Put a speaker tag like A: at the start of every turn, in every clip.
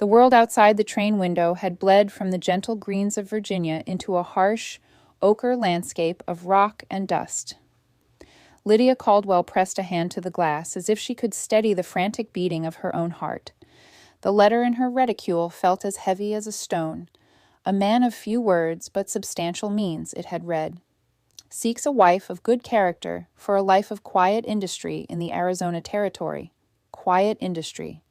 A: The world outside the train window had bled from the gentle greens of Virginia into a harsh, ochre landscape of rock and dust. Lydia Caldwell pressed a hand to the glass as if she could steady the frantic beating of her own heart. The letter in her reticule felt as heavy as a stone. A man of few words but substantial means, it had read. Seeks a wife of good character for a life of quiet industry in the Arizona Territory. Quiet industry.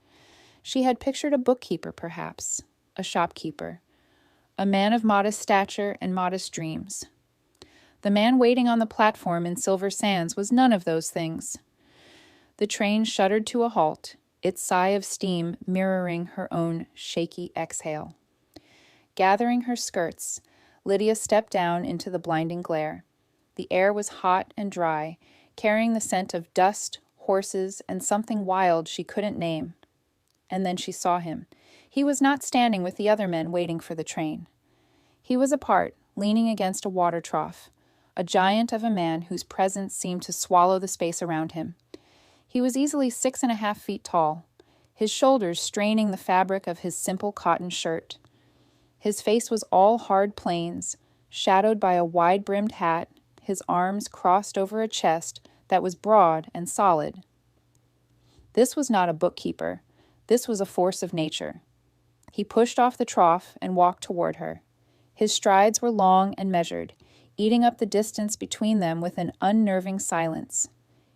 A: She had pictured a bookkeeper, perhaps, a shopkeeper, a man of modest stature and modest dreams. The man waiting on the platform in Silver Sands was none of those things. The train shuddered to a halt, its sigh of steam mirroring her own shaky exhale. Gathering her skirts, Lydia stepped down into the blinding glare. The air was hot and dry, carrying the scent of dust, horses, and something wild she couldn't name. And then she saw him. He was not standing with the other men waiting for the train. He was apart, leaning against a water trough, a giant of a man whose presence seemed to swallow the space around him. He was easily 6.5 feet tall, his shoulders straining the fabric of his simple cotton shirt. His face was all hard planes, shadowed by a wide-brimmed hat, his arms crossed over a chest that was broad and solid. This was not a bookkeeper. This was a force of nature. He pushed off the trough and walked toward her. His strides were long and measured, eating up the distance between them with an unnerving silence.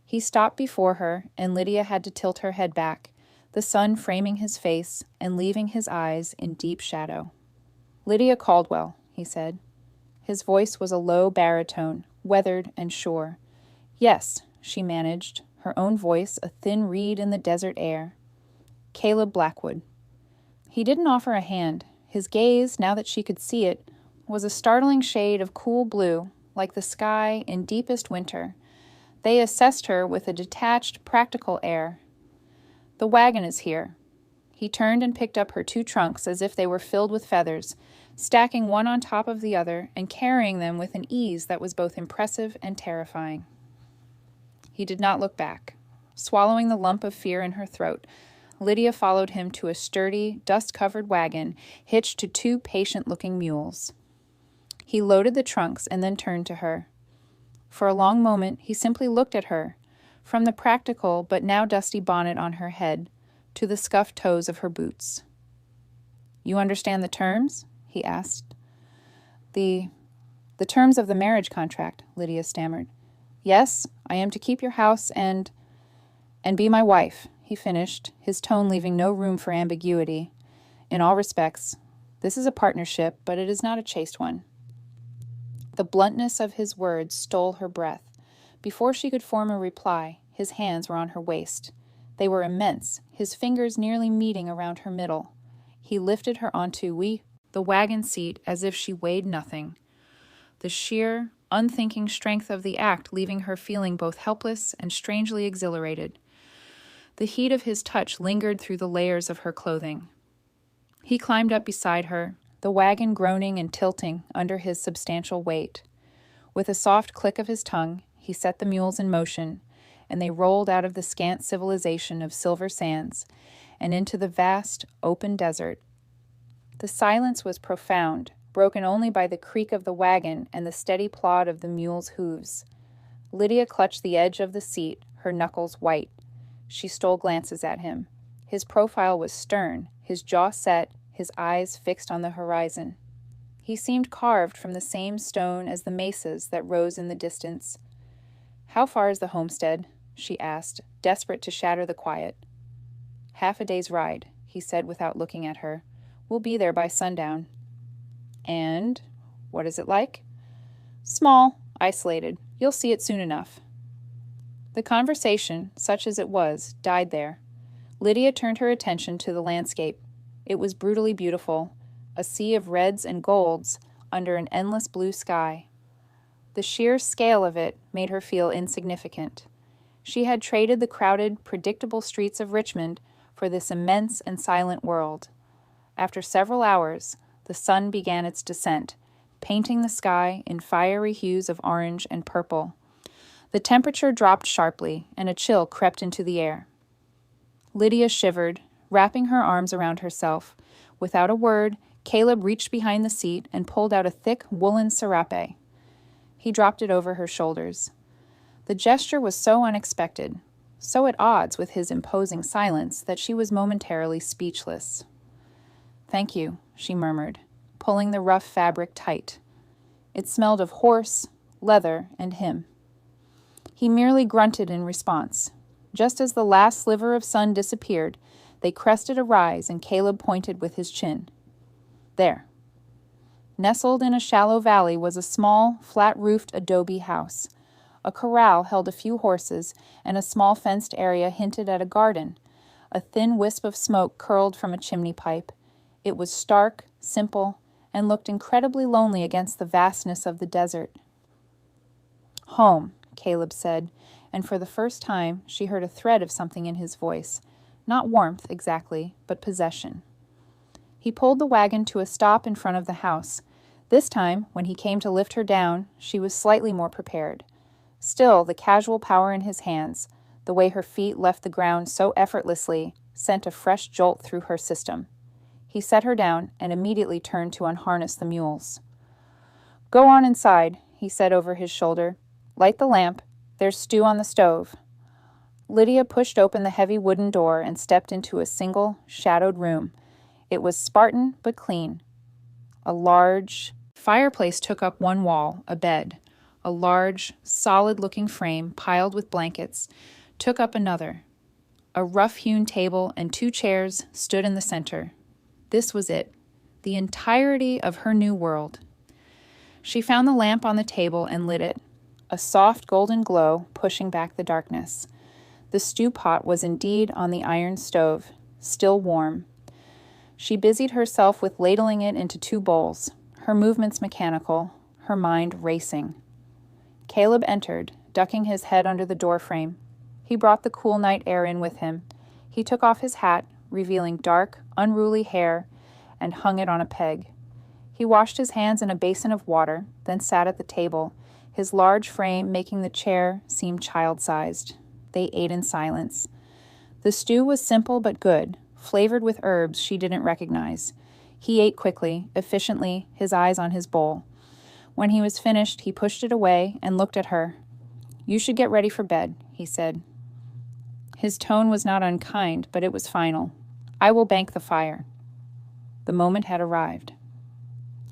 A: He stopped before her, and Lydia had to tilt her head back, the sun framing his face and leaving his eyes in deep shadow. "Lydia Caldwell," he said. His voice was a low baritone, weathered and sure. "Yes," she managed, her own voice a thin reed in the desert air. "Caleb Blackwood." He didn't offer a hand. His gaze, now that she could see it, was a startling shade of cool blue, like the sky in deepest winter. They assessed her with a detached, practical air. "The wagon is here." He turned and picked up her 2 trunks as if they were filled with feathers, stacking one on top of the other and carrying them with an ease that was both impressive and terrifying. He did not look back. Swallowing the lump of fear in her throat, Lydia followed him to a sturdy, dust-covered wagon hitched to 2 patient-looking mules. He loaded the trunks and then turned to her. For a long moment, he simply looked at her, from the practical but now dusty bonnet on her head to the scuffed toes of her boots. "You understand the terms?" he asked. The terms of the marriage contract," Lydia stammered. "Yes, I am to keep your house and be my wife," he finished, his tone leaving no room for ambiguity. "In all respects, this is a partnership, but it is not a chaste one." The bluntness of his words stole her breath. Before she could form a reply, his hands were on her waist. They were immense, his fingers nearly meeting around her middle. He lifted her onto the wagon seat as if she weighed nothing. The sheer, unthinking strength of the act leaving her feeling both helpless and strangely exhilarated. The heat of his touch lingered through the layers of her clothing. He climbed up beside her, the wagon groaning and tilting under his substantial weight. With a soft click of his tongue, he set the mules in motion, and they rolled out of the scant civilization of Silver Sands and into the vast, open desert. The silence was profound, broken only by the creak of the wagon and the steady plod of the mules' hooves. Lydia clutched the edge of the seat, her knuckles white. She stole glances at him. His profile was stern, his jaw set, his eyes fixed on the horizon. He seemed carved from the same stone as the mesas that rose in the distance. "How far is the homestead?" she asked, desperate to shatter the quiet. "Half a day's ride," he said without looking at her. "We'll be there by sundown." "And what is it like?" "Small, isolated. You'll see it soon enough." The conversation, such as it was, died there. Lydia turned her attention to the landscape. It was brutally beautiful, a sea of reds and golds under an endless blue sky. The sheer scale of it made her feel insignificant. She had traded the crowded, predictable streets of Richmond for this immense and silent world. After several hours, the sun began its descent, painting the sky in fiery hues of orange and purple. The temperature dropped sharply, and a chill crept into the air. Lydia shivered, wrapping her arms around herself. Without a word, Caleb reached behind the seat and pulled out a thick woolen serape. He dropped it over her shoulders. The gesture was so unexpected, so at odds with his imposing silence, that she was momentarily speechless. "Thank you," she murmured, pulling the rough fabric tight. It smelled of horse, leather, and him. He merely grunted in response. Just as the last sliver of sun disappeared, they crested a rise and Caleb pointed with his chin. There. Nestled in a shallow valley was a small, flat-roofed adobe house. A corral held a few horses, and a small fenced area hinted at a garden. A thin wisp of smoke curled from a chimney pipe. It was stark, simple, and looked incredibly lonely against the vastness of the desert. "Home," Caleb said, and for the first time she heard a thread of something in his voice. Not warmth, exactly, but possession. He pulled the wagon to a stop in front of the house. This time, when he came to lift her down, she was slightly more prepared. Still, the casual power in his hands, the way her feet left the ground so effortlessly, sent a fresh jolt through her system. He set her down and immediately turned to unharness the mules. "Go on inside," he said over his shoulder. "Light the lamp. There's stew on the stove." Lydia pushed open the heavy wooden door and stepped into a single, shadowed room. It was Spartan but clean. A large fireplace took up one wall, a bed. A large, solid-looking frame, piled with blankets, took up another. A rough-hewn table and 2 chairs stood in the center. This was it, the entirety of her new world. She found the lamp on the table and lit it, a soft golden glow pushing back the darkness. The stew pot was indeed on the iron stove, still warm. She busied herself with ladling it into 2 bowls, her movements mechanical, her mind racing. Caleb entered, ducking his head under the doorframe. He brought the cool night air in with him. He took off his hat, revealing dark, unruly hair, and hung it on a peg. He washed his hands in a basin of water, then sat at the table, his large frame making the chair seem child-sized. They ate in silence. The stew was simple but good, flavored with herbs she didn't recognize. He ate quickly, efficiently, his eyes on his bowl. When he was finished, he pushed it away and looked at her. "You should get ready for bed," he said. His tone was not unkind, but it was final. "I will bank the fire." The moment had arrived.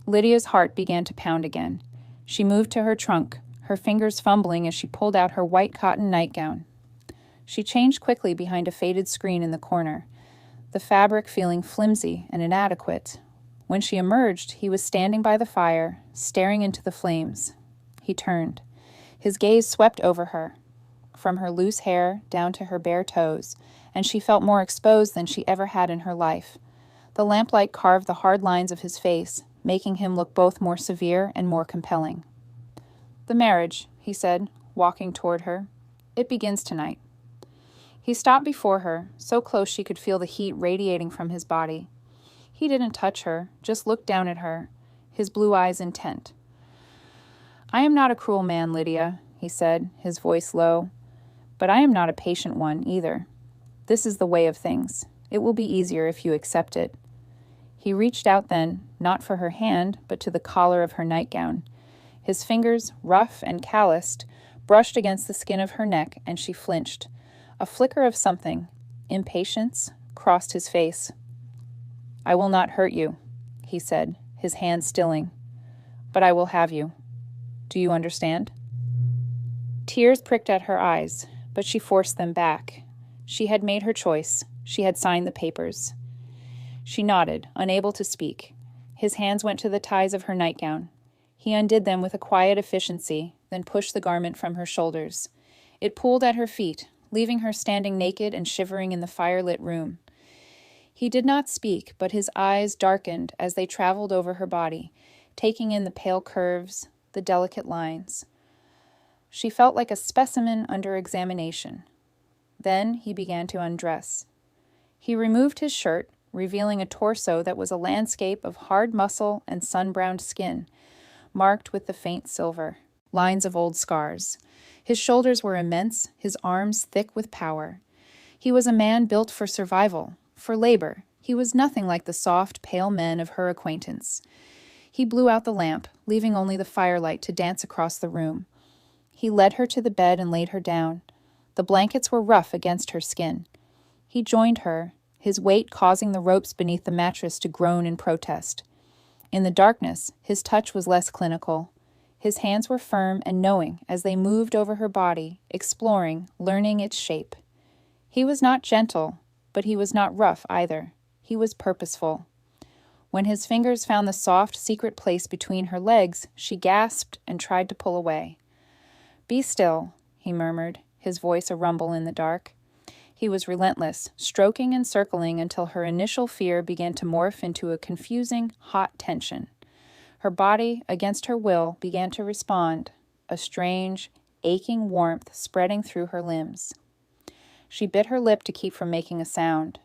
A: Lydia's heart began to pound again. She moved to her trunk, her fingers fumbling as she pulled out her white cotton nightgown. She changed quickly behind a faded screen in the corner, the fabric feeling flimsy and inadequate. When she emerged, he was standing by the fire, staring into the flames. He turned. His gaze swept over her, from her loose hair down to her bare toes, and she felt more exposed than she ever had in her life. The lamplight carved the hard lines of his face, making him look both more severe and more compelling. "The marriage," he said, walking toward her. "It begins tonight." He stopped before her, so close she could feel the heat radiating from his body. He didn't touch her, just looked down at her, his blue eyes intent. "I am not a cruel man, Lydia," he said, his voice low. "But I am not a patient one, either. This is the way of things. It will be easier if you accept it." He reached out then, not for her hand, but to the collar of her nightgown. His fingers, rough and calloused, brushed against the skin of her neck, and she flinched. A flicker of something, impatience, crossed his face. "I will not hurt you," he said, his hand stilling. "But I will have you. Do you understand?" Tears pricked at her eyes, but she forced them back. She had made her choice. She had signed the papers. She nodded, unable to speak. His hands went to the ties of her nightgown. He undid them with a quiet efficiency, then pushed the garment from her shoulders. It pooled at her feet, leaving her standing naked and shivering in the fire-lit room. He did not speak, but his eyes darkened as they traveled over her body, taking in the pale curves, the delicate lines. She felt like a specimen under examination. Then he began to undress. He removed his shirt, revealing a torso that was a landscape of hard muscle and sun-browned skin, marked with the faint silver, lines of old scars. His shoulders were immense, his arms thick with power. He was a man built for survival, for labor. He was nothing like the soft, pale men of her acquaintance. He blew out the lamp, leaving only the firelight to dance across the room. He led her to the bed and laid her down. The blankets were rough against her skin. He joined her, his weight causing the ropes beneath the mattress to groan in protest. In the darkness, his touch was less clinical. His hands were firm and knowing as they moved over her body, exploring, learning its shape. He was not gentle, but he was not rough either. He was purposeful. When his fingers found the soft, secret place between her legs, she gasped and tried to pull away. "Be still," he murmured, his voice a rumble in the dark. He was relentless, stroking and circling until her initial fear began to morph into a confusing, hot tension. Her body, against her will, began to respond, a strange, aching warmth spreading through her limbs. She bit her lip to keep from making a sound.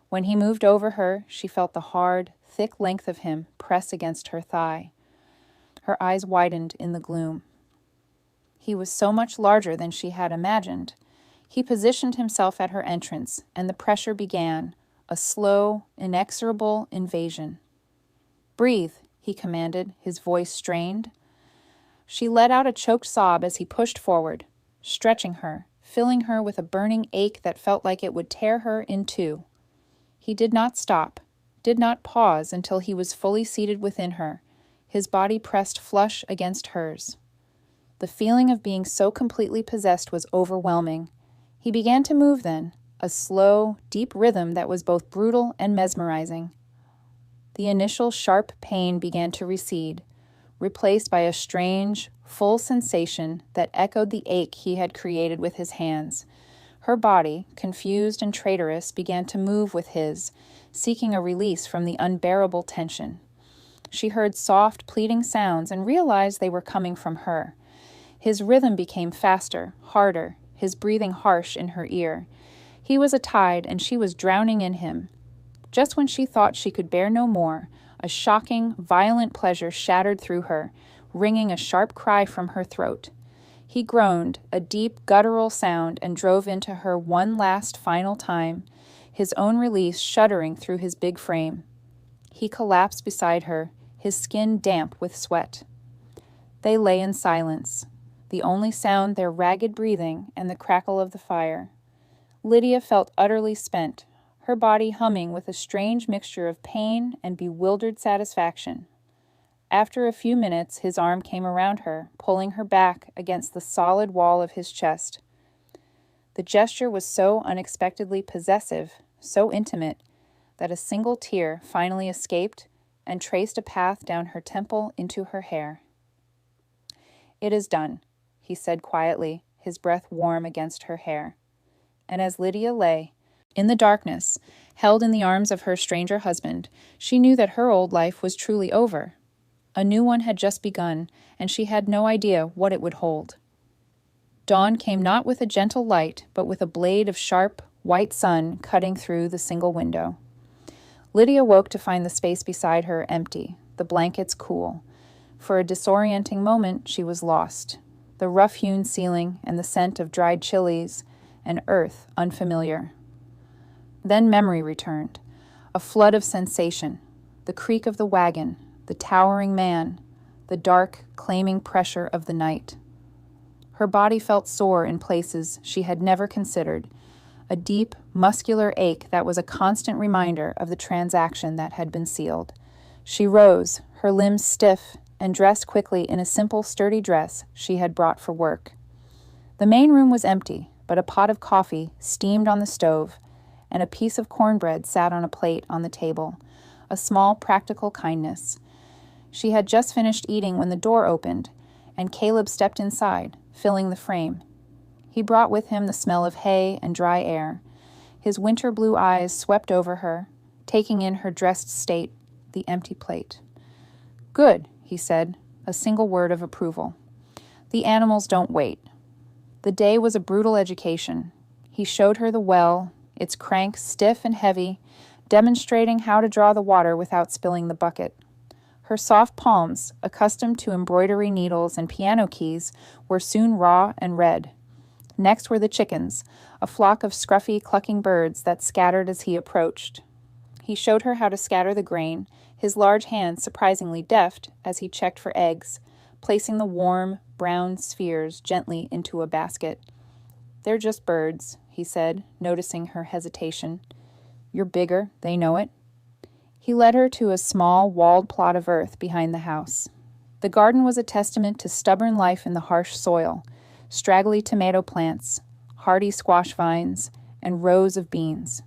A: When he moved over her, she felt the hard, thick length of him press against her thigh. Her eyes widened in the gloom. He was so much larger than she had imagined. He positioned himself at her entrance, and the pressure began, a slow, inexorable invasion. "Breathe," he commanded, his voice strained. She let out a choked sob as he pushed forward, stretching her, filling her with a burning ache that felt like it would tear her in two. He did not stop, did not pause until he was fully seated within her, his body pressed flush against hers. The feeling of being so completely possessed was overwhelming. He began to move then, a slow, deep rhythm that was both brutal and mesmerizing. The initial sharp pain began to recede, replaced by a strange, full sensation that echoed the ache he had created with his hands. Her body, confused and traitorous, began to move with his, seeking a release from the unbearable tension. She heard soft, pleading sounds and realized they were coming from her. His rhythm became faster, harder, his breathing harsh in her ear. He was a tide, and she was drowning in him. Just when she thought she could bear no more, a shocking, violent pleasure shattered through her, wringing a sharp cry from her throat. He groaned, a deep, guttural sound, and drove into her one last, final time, his own release shuddering through his big frame. He collapsed beside her, his skin damp with sweat. They lay in silence, the only sound their ragged breathing and the crackle of the fire. Lydia felt utterly spent, her body humming with a strange mixture of pain and bewildered satisfaction. After a few minutes, his arm came around her, pulling her back against the solid wall of his chest. The gesture was so unexpectedly possessive, so intimate, that a single tear finally escaped and traced a path down her temple into her hair. "It is done," he said quietly, his breath warm against her hair. And as Lydia lay, in the darkness, held in the arms of her stranger husband, she knew that her old life was truly over. A new one had just begun, and she had no idea what it would hold. Dawn came not with a gentle light, but with a blade of sharp, white sun cutting through the single window. Lydia woke to find the space beside her empty, the blankets cool. For a disorienting moment, she was lost. The rough-hewn ceiling and the scent of dried chilies and earth unfamiliar. Then memory returned, a flood of sensation, the creak of the wagon, the towering man, the dark, claiming pressure of the night. Her body felt sore in places she had never considered, a deep, muscular ache that was a constant reminder of the transaction that had been sealed. She rose, her limbs stiff, and dressed quickly in a simple, sturdy dress she had brought for work. The main room was empty, but a pot of coffee steamed on the stove, and a piece of cornbread sat on a plate on the table, a small practical kindness. She had just finished eating when the door opened, and Caleb stepped inside, filling the frame. He brought with him the smell of hay and dry air. His winter blue eyes swept over her, taking in her dressed state, the empty plate. "Good," he said, a single word of approval. "The animals don't wait." The day was a brutal education. He showed her the well, its crank stiff and heavy, demonstrating how to draw the water without spilling the bucket. Her soft palms, accustomed to embroidery needles and piano keys, were soon raw and red. Next were the chickens, a flock of scruffy, clucking birds that scattered as he approached. He showed her how to scatter the grain, his large hands surprisingly deft as he checked for eggs, placing the warm, brown spheres gently into a basket. "They're just birds," he said, noticing her hesitation. "You're bigger, they know it." He led her to a small, walled plot of earth behind the house. The garden was a testament to stubborn life in the harsh soil, straggly tomato plants, hardy squash vines, and rows of beans.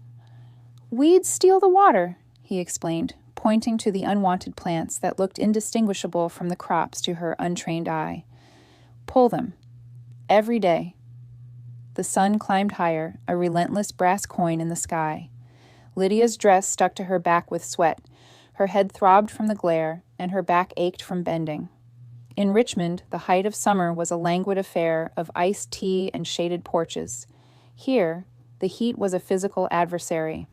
A: "Weeds steal the water," he explained, pointing to the unwanted plants that looked indistinguishable from the crops to her untrained eye. "Pull them. Every day." The sun climbed higher, a relentless brass coin in the sky. Lydia's dress stuck to her back with sweat. Her head throbbed from the glare, and her back ached from bending. In Richmond, the height of summer was a languid affair of iced tea and shaded porches. Here, the heat was a physical adversary.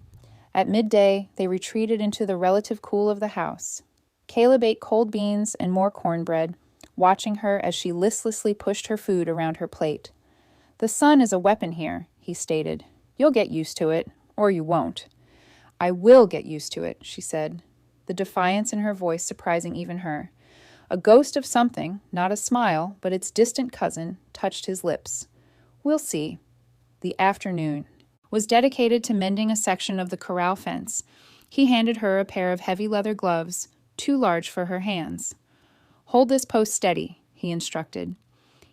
A: At midday, they retreated into the relative cool of the house. Caleb ate cold beans and more cornbread, watching her as she listlessly pushed her food around her plate. "The sun is a weapon here," he stated. "You'll get used to it, or you won't." "I will get used to it," she said, the defiance in her voice surprising even her. A ghost of something, not a smile, but its distant cousin, touched his lips. "We'll see." The afternoon was dedicated to mending a section of the corral fence. He handed her a pair of heavy leather gloves, too large for her hands. "Hold this post steady," he instructed.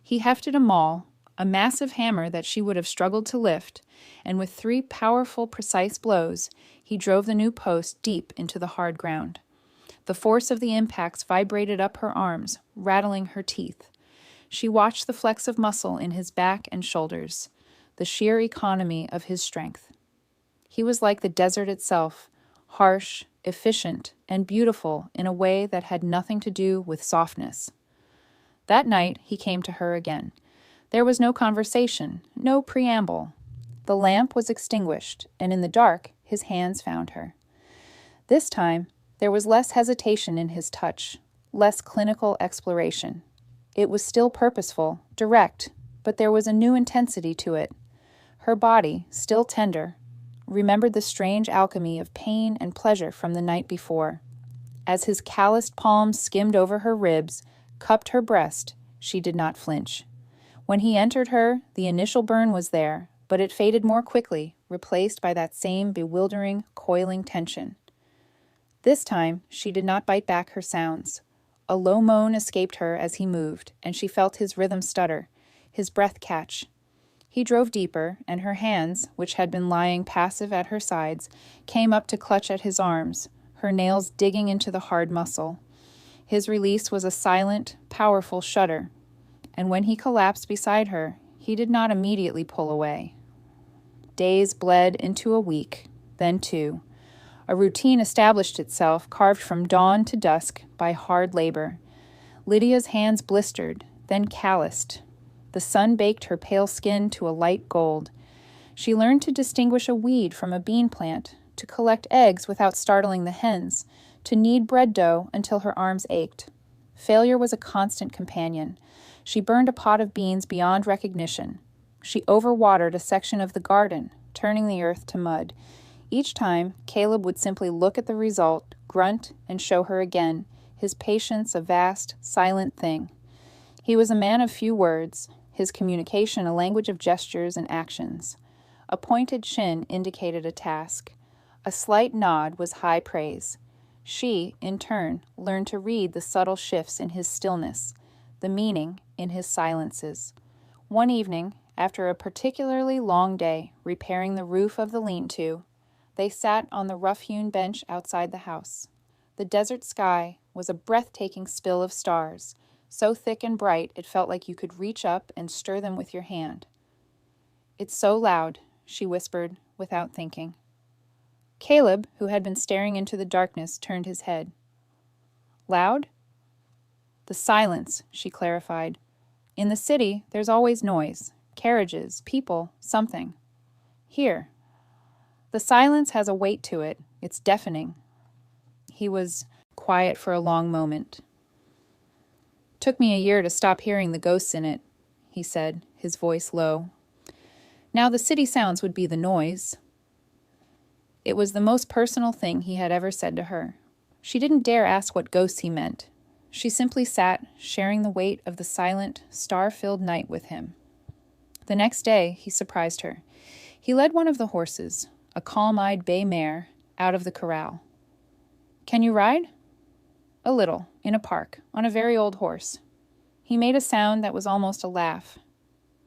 A: He hefted a maul, a massive hammer that she would have struggled to lift, and with 3 powerful, precise blows, he drove the new post deep into the hard ground. The force of the impacts vibrated up her arms, rattling her teeth. She watched the flex of muscle in his back and shoulders, the sheer economy of his strength. He was like the desert itself, harsh, efficient, and beautiful in a way that had nothing to do with softness. That night, he came to her again. There was no conversation, no preamble. The lamp was extinguished, and in the dark, his hands found her. This time, there was less hesitation in his touch, less clinical exploration. It was still purposeful, direct, but there was a new intensity to it. Her body, still tender, remembered the strange alchemy of pain and pleasure from the night before. As his calloused palms skimmed over her ribs, cupped her breast, she did not flinch. When he entered her, the initial burn was there, but it faded more quickly, replaced by that same bewildering, coiling tension. This time, she did not bite back her sounds. A low moan escaped her as he moved, and she felt his rhythm stutter, his breath catch. He drove deeper, and her hands, which had been lying passive at her sides, came up to clutch at his arms, her nails digging into the hard muscle. His release was a silent, powerful shudder, and when he collapsed beside her, he did not immediately pull away. Days bled into a week, then 2. A routine established itself, carved from dawn to dusk by hard labor. Lydia's hands blistered, then calloused. The sun baked her pale skin to a light gold. She learned to distinguish a weed from a bean plant, to collect eggs without startling the hens, to knead bread dough until her arms ached. Failure was a constant companion. She burned a pot of beans beyond recognition. She overwatered a section of the garden, turning the earth to mud. Each time, Caleb would simply look at the result, grunt, and show her again, his patience a vast, silent thing. He was a man of few words, his communication a language of gestures and actions. A pointed chin indicated a task. A slight nod was high praise. She, in turn, learned to read the subtle shifts in his stillness, the meaning in his silences. One evening, after a particularly long day repairing the roof of the lean-to, they sat on the rough-hewn bench outside the house. The desert sky was a breathtaking spill of stars, so thick and bright it felt like you could reach up and stir them with your hand. "It's so loud," she whispered, without thinking. Caleb, who had been staring into the darkness, turned his head. "Loud?" "The silence," she clarified. "In the city, there's always noise. Carriages, people, something. Here, the silence has a weight to it. It's deafening." He was quiet for a long moment. "Took me a year to stop hearing the ghosts in it," he said, his voice low. Now the city sounds would be the noise. It was the most personal thing he had ever said to her. She didn't dare ask what ghosts he meant. She simply sat, sharing the weight of the silent, star-filled night with him. The next day, he surprised her. He led one of the horses, a calm-eyed bay mare, out of the corral. "Can you ride?" "A little, in a park, on a very old horse." He made a sound that was almost a laugh.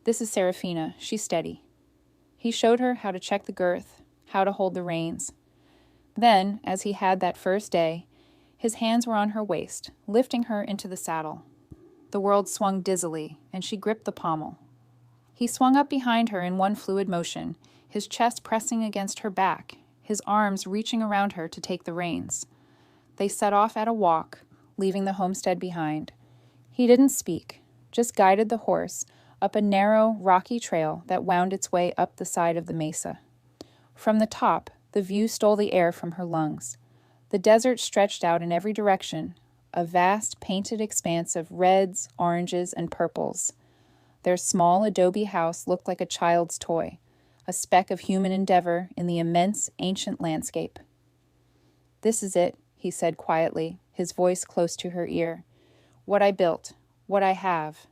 A: "This is Serafina. She's steady." He showed her how to check the girth, how to hold the reins. Then, as he had that first day, his hands were on her waist, lifting her into the saddle. The world swung dizzily, and she gripped the pommel. He swung up behind her in one fluid motion, his chest pressing against her back, his arms reaching around her to take the reins. They set off at a walk, leaving the homestead behind. He didn't speak, just guided the horse up a narrow, rocky trail that wound its way up the side of the mesa. From the top, the view stole the air from her lungs. The desert stretched out in every direction, a vast painted expanse of reds, oranges, and purples. Their small adobe house looked like a child's toy, a speck of human endeavor in the immense, ancient landscape. "This is it," he said quietly, his voice close to her ear. "What I built, what I have."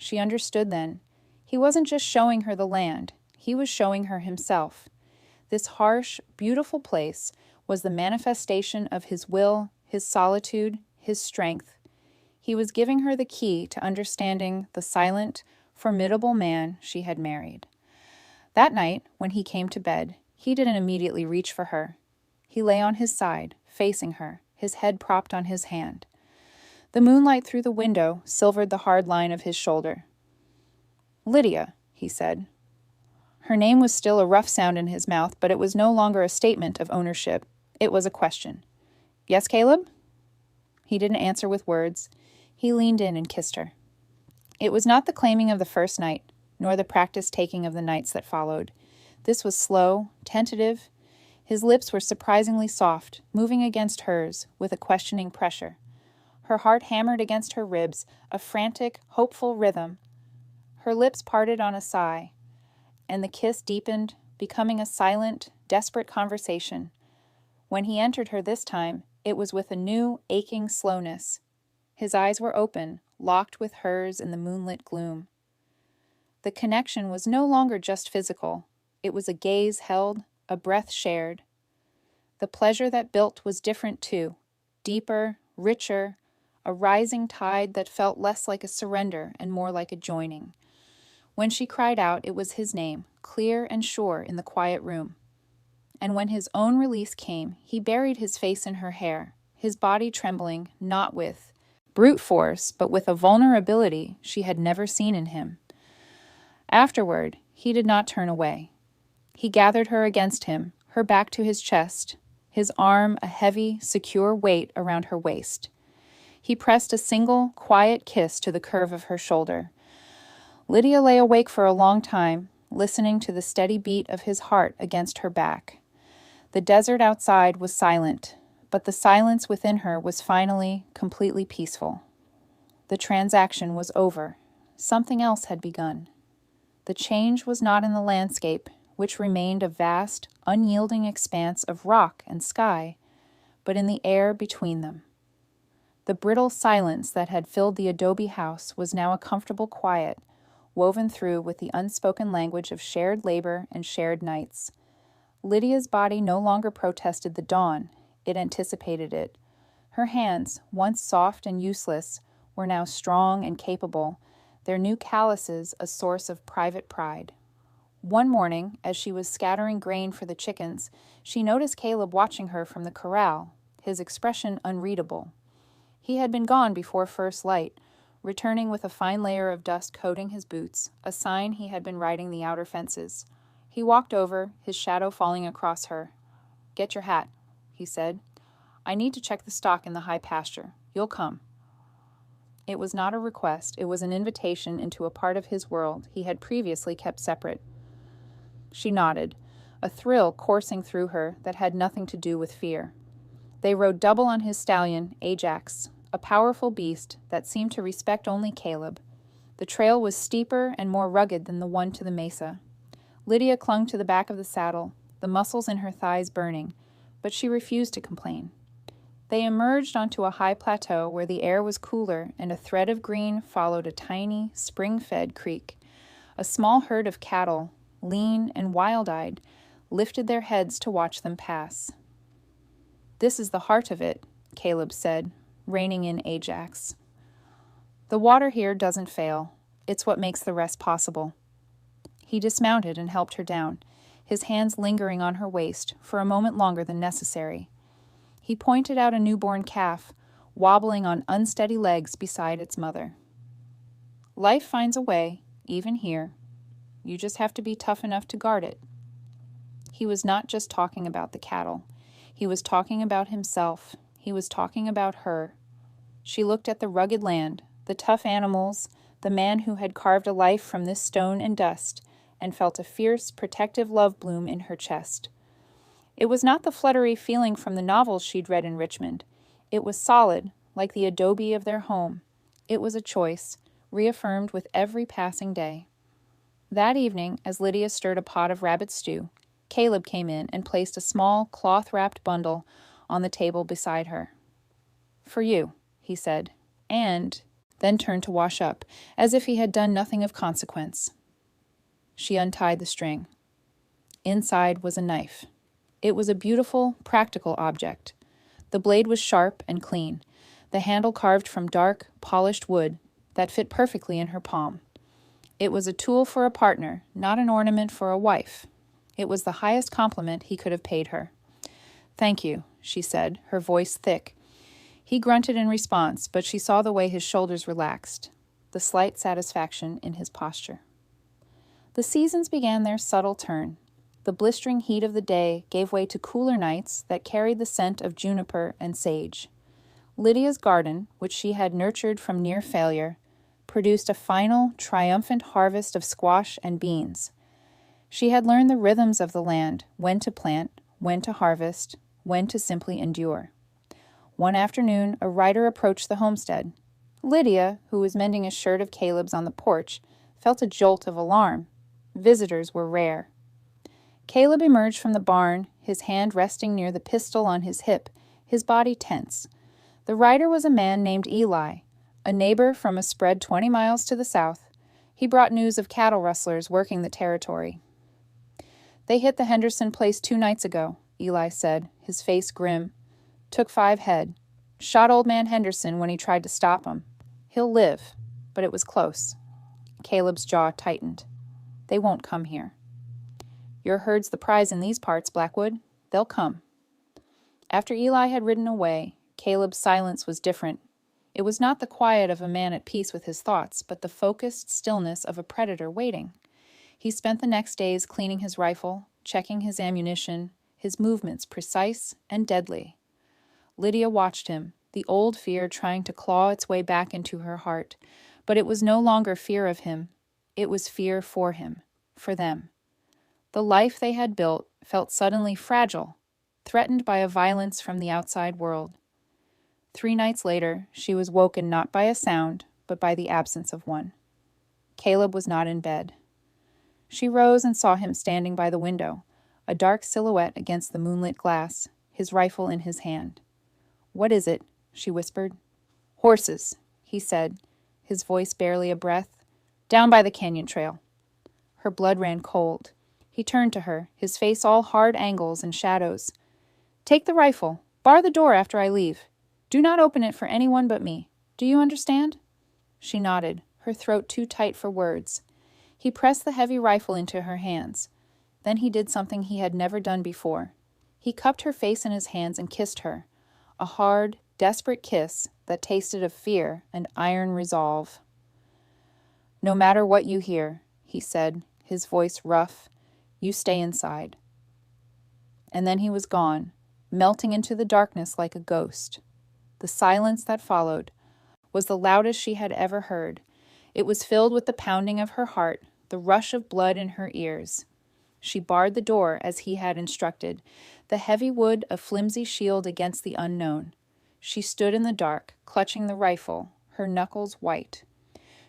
A: She understood then. He wasn't just showing her the land, he was showing her himself. This harsh, beautiful place was the manifestation of his will, his solitude, his strength. He was giving her the key to understanding the silent, formidable man she had married. That night, when he came to bed, he didn't immediately reach for her. He lay on his side, facing her, his head propped on his hand. The moonlight through the window silvered the hard line of his shoulder. "Lydia," he said. Her name was still a rough sound in his mouth, but it was no longer a statement of ownership. It was a question. "Yes, Caleb?" He didn't answer with words. He leaned in and kissed her. It was not the claiming of the first night, nor the practice taking of the nights that followed. This was slow, tentative. His lips were surprisingly soft, moving against hers with a questioning pressure. Her heart hammered against her ribs, a frantic, hopeful rhythm. Her lips parted on a sigh, and the kiss deepened, becoming a silent, desperate conversation. When he entered her this time, it was with a new, aching slowness. His eyes were open, locked with hers in the moonlit gloom. The connection was no longer just physical. It was a gaze held, a breath shared. The pleasure that built was different too, deeper, richer, a rising tide that felt less like a surrender and more like a joining. When she cried out, it was his name, clear and sure in the quiet room. And when his own release came, he buried his face in her hair, his body trembling, not with brute force, but with a vulnerability she had never seen in him. Afterward, he did not turn away. He gathered her against him, her back to his chest, his arm a heavy, secure weight around her waist. He pressed a single, quiet kiss to the curve of her shoulder. Lydia lay awake for a long time, listening to the steady beat of his heart against her back. The desert outside was silent, but the silence within her was finally completely peaceful. The transaction was over. Something else had begun. The change was not in the landscape, which remained a vast, unyielding expanse of rock and sky, but in the air between them. The brittle silence that had filled the adobe house was now a comfortable quiet, woven through with the unspoken language of shared labor and shared nights. Lydia's body no longer protested the dawn, it anticipated it. Her hands, once soft and useless, were now strong and capable, their new calluses a source of private pride. One morning, as she was scattering grain for the chickens, she noticed Caleb watching her from the corral, his expression unreadable. He had been gone before first light, returning with a fine layer of dust coating his boots, a sign he had been riding the outer fences. He walked over, his shadow falling across her. "Get your hat," he said. "I need to check the stock in the high pasture. You'll come." It was not a request, it was an invitation into a part of his world he had previously kept separate. She nodded, a thrill coursing through her that had nothing to do with fear. They rode double on his stallion, Ajax, a powerful beast that seemed to respect only Caleb. The trail was steeper and more rugged than the one to the mesa. Lydia clung to the back of the saddle, the muscles in her thighs burning, but she refused to complain. They emerged onto a high plateau where the air was cooler and a thread of green followed a tiny, spring-fed creek. A small herd of cattle, lean and wild-eyed, lifted their heads to watch them pass. "This is the heart of it," Caleb said, reining in Ajax. "The water here doesn't fail. It's what makes the rest possible." He dismounted and helped her down, his hands lingering on her waist for a moment longer than necessary. He pointed out a newborn calf, wobbling on unsteady legs beside its mother. "Life finds a way, even here. You just have to be tough enough to guard it." He was not just talking about the cattle. He was talking about himself. He was talking about her. She looked at the rugged land, the tough animals, the man who had carved a life from this stone and dust, and felt a fierce, protective love bloom in her chest. It was not the fluttery feeling from the novels she'd read in Richmond. It was solid, like the adobe of their home. It was a choice, reaffirmed with every passing day. That evening, as Lydia stirred a pot of rabbit stew, Caleb came in and placed a small, cloth-wrapped bundle on the table beside her. "For you," he said, and then turned to wash up, as if he had done nothing of consequence. She untied the string. Inside was a knife. It was a beautiful, practical object. The blade was sharp and clean, the handle carved from dark, polished wood that fit perfectly in her palm. It was a tool for a partner, not an ornament for a wife. It was the highest compliment he could have paid her. "Thank you," she said, her voice thick. He grunted in response, but she saw the way his shoulders relaxed, the slight satisfaction in his posture. The seasons began their subtle turn. The blistering heat of the day gave way to cooler nights that carried the scent of juniper and sage. Lydia's garden, which she had nurtured from near failure, produced a final, triumphant harvest of squash and beans. She had learned the rhythms of the land, when to plant, when to harvest, when to simply endure. One afternoon, a rider approached the homestead. Lydia, who was mending a shirt of Caleb's on the porch, felt a jolt of alarm. Visitors were rare. Caleb emerged from the barn, his hand resting near the pistol on his hip, his body tense. The rider was a man named Eli, a neighbor from a spread 20 miles to the south. He brought news of cattle rustlers working the territory. "They hit the Henderson place 2 nights ago," Eli said, his face grim. "Took 5 head. Shot old man Henderson when he tried to stop him. He'll live, but it was close." Caleb's jaw tightened. "They won't come here." "Your herd's the prize in these parts, Blackwood. They'll come." After Eli had ridden away, Caleb's silence was different. It was not the quiet of a man at peace with his thoughts, but the focused stillness of a predator waiting. He spent the next days cleaning his rifle, checking his ammunition, his movements precise and deadly. Lydia watched him, the old fear trying to claw its way back into her heart, but it was no longer fear of him. It was fear for him, for them. The life they had built felt suddenly fragile, threatened by a violence from the outside world. 3 nights later, she was woken not by a sound, but by the absence of one. Caleb was not in bed. She rose and saw him standing by the window, a dark silhouette against the moonlit glass, his rifle in his hand. "What is it?" she whispered. "Horses," he said, his voice barely a breath. "Down by the canyon trail." Her blood ran cold. He turned to her, his face all hard angles and shadows. "Take the rifle. Bar the door after I leave. Do not open it for anyone but me. Do you understand?" She nodded, her throat too tight for words. He pressed the heavy rifle into her hands. Then he did something he had never done before. He cupped her face in his hands and kissed her, a hard, desperate kiss that tasted of fear and iron resolve. "No matter what you hear," he said, his voice rough, "you stay inside." And then he was gone, melting into the darkness like a ghost. The silence that followed was the loudest she had ever heard. It was filled with the pounding of her heart, the rush of blood in her ears. She barred the door as he had instructed, the heavy wood a flimsy shield against the unknown. She stood in the dark, clutching the rifle, her knuckles white.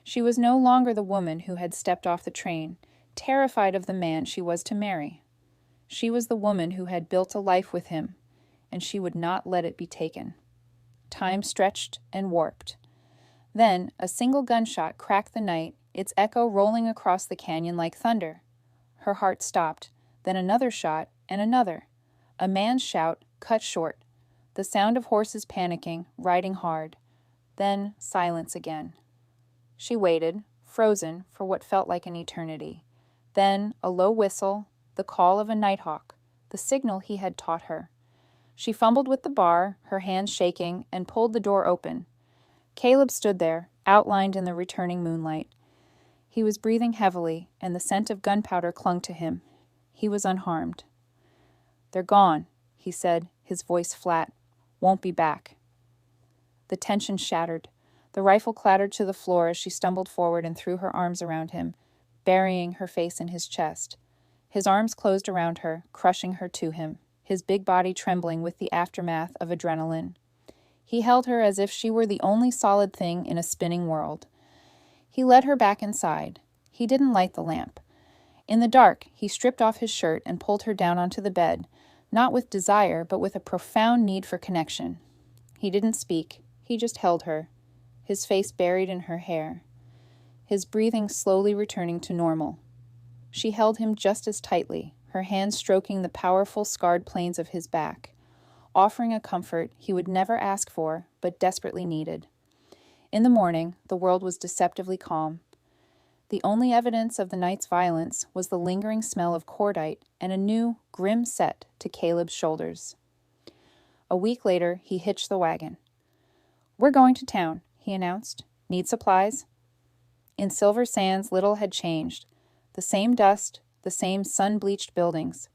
A: She was no longer the woman who had stepped off the train, terrified of the man she was to marry. She was the woman who had built a life with him, and she would not let it be taken. Time stretched and warped. Then a single gunshot cracked the night, its echo rolling across the canyon like thunder. Her heart stopped, then another shot, and another. A man's shout, cut short. The sound of horses panicking, riding hard. Then silence again. She waited, frozen, for what felt like an eternity. Then a low whistle, the call of a nighthawk, the signal he had taught her. She fumbled with the bar, her hands shaking, and pulled the door open. Caleb stood there, outlined in the returning moonlight. He was breathing heavily, and the scent of gunpowder clung to him. He was unharmed. "They're gone," he said, his voice flat. "Won't be back." The tension shattered. The rifle clattered to the floor as she stumbled forward and threw her arms around him, burying her face in his chest. His arms closed around her, crushing her to him, his big body trembling with the aftermath of adrenaline. He held her as if she were the only solid thing in a spinning world. He led her back inside. He didn't light the lamp. In the dark, he stripped off his shirt and pulled her down onto the bed, not with desire, but with a profound need for connection. He didn't speak. He just held her, his face buried in her hair, his breathing slowly returning to normal. She held him just as tightly, her hands stroking the powerful scarred planes of his back, offering a comfort he would never ask for, but desperately needed. In the morning, the world was deceptively calm. The only evidence of the night's violence was the lingering smell of cordite and a new, grim set to Caleb's shoulders. A week later, he hitched the wagon. "We're going to town," he announced. "Need supplies?" In Silver Sands, little had changed. The same dust, the same sun-bleached buildings.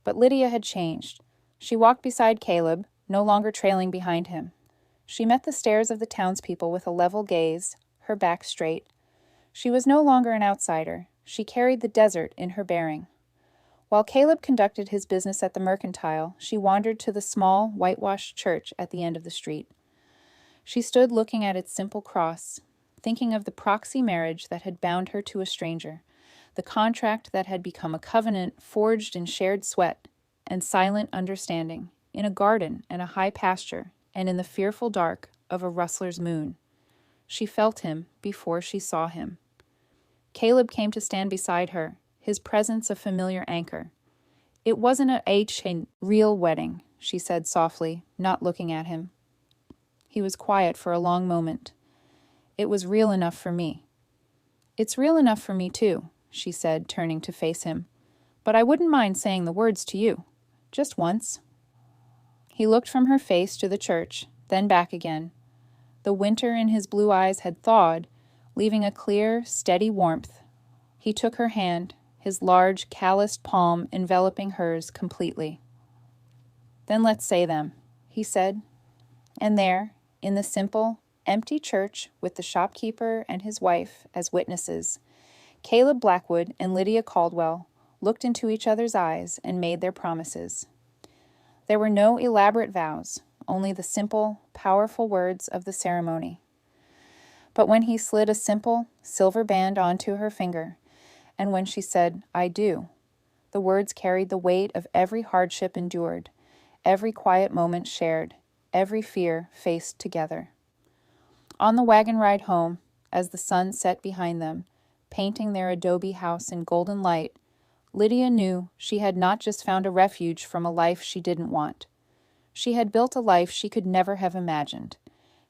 A: But Lydia had changed. She walked beside Caleb, no longer trailing behind him. She met the stares of the townspeople with a level gaze, her back straight. She was no longer an outsider. She carried the desert in her bearing. While Caleb conducted his business at the mercantile, she wandered to the small, whitewashed church at the end of the street. She stood looking at its simple cross, thinking of the proxy marriage that had bound her to a stranger, the contract that had become a covenant forged in shared sweat and silent understanding, in a garden and a high pasture, and in the fearful dark of a rustler's moon. She felt him before she saw him. Caleb came to stand beside her, his presence a familiar anchor. "It wasn't a real wedding," she said softly, not looking at him. He was quiet for a long moment. "It was real enough for me." "It's real enough for me, too," she said, turning to face him. "But I wouldn't mind saying the words to you. Just once." He looked from her face to the church, then back again. The winter in his blue eyes had thawed, leaving a clear, steady warmth. He took her hand, his large, calloused palm enveloping hers completely. "Then let's say them," he said. And there, in the simple, empty church with the shopkeeper and his wife as witnesses, Caleb Blackwood and Lydia Caldwell looked into each other's eyes and made their promises. There were no elaborate vows, only the simple, powerful words of the ceremony. But when he slid a simple, silver band onto her finger, and when she said, "I do," the words carried the weight of every hardship endured, every quiet moment shared, every fear faced together. On the wagon ride home, as the sun set behind them, painting their adobe house in golden light, Lydia knew she had not just found a refuge from a life she didn't want. She had built a life she could never have imagined.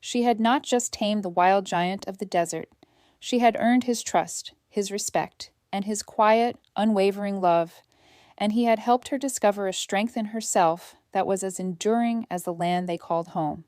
A: She had not just tamed the wild giant of the desert. She had earned his trust, his respect, and his quiet, unwavering love, and he had helped her discover a strength in herself that was as enduring as the land they called home.